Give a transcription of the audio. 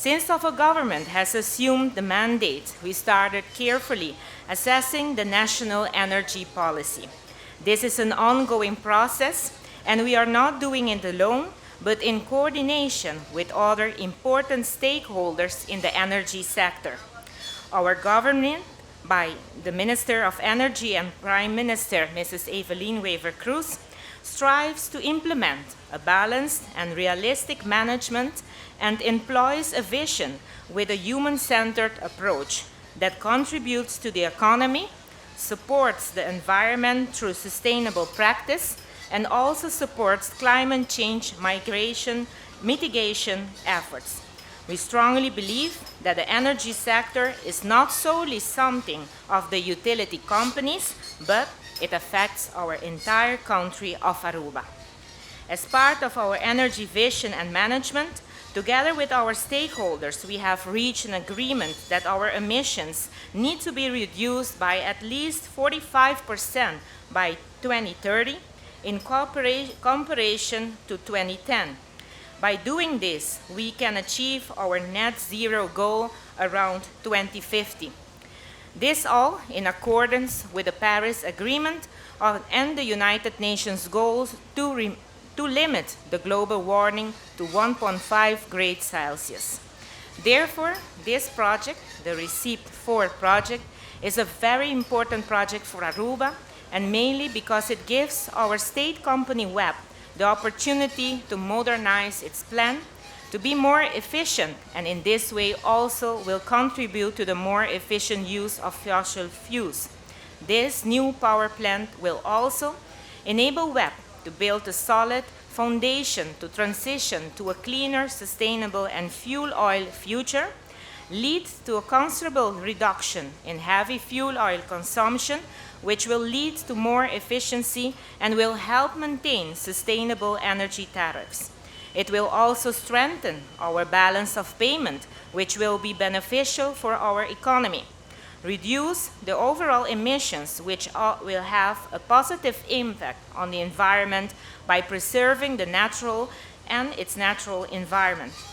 Since our government has assumed the mandate, we started carefully assessing the national energy policy. This is an ongoing process, and we are not doing it alone, but in coordination with other important stakeholders in the energy sector. Our government, by the Minister of Energy and Prime Minister, Mrs. Evelyn Wever-Cruz, strives to implement a balanced and realistic management and employs a vision with a human-centered approach that contributes to the economy, supports the environment through sustainable practice, and also supports climate change mitigation efforts. We strongly believe that the energy sector is not solely something of the utility companies, but it affects our entire country of Aruba. As part of our energy vision and management, together with our stakeholders, we have reached an agreement that our emissions need to be reduced by at least 45% by 2030 in comparison to 2010. By doing this, we can achieve our net zero goal around 2050. This all in accordance with the Paris Agreement and the United Nations goals to limit the global warming to 1.5 degrees Celsius. Therefore, this project, the RECIPE 4 project, is a very important project for Aruba, and mainly because it gives our state company WEB the opportunity to modernize its plant, to be more efficient, and in this way also will contribute to the more efficient use of fossil fuels. This new power plant will also enable WEB to build a solid foundation to transition to a cleaner, sustainable, and fuel oil future, lead to a considerable reduction in heavy fuel oil consumption, which will lead to more efficiency and will help maintain sustainable energy tariffs. It will also strengthen our balance of payment, which will be beneficial for our economy, reduce the overall emissions, which will have a positive impact on the environment by preserving the natural and its natural environment.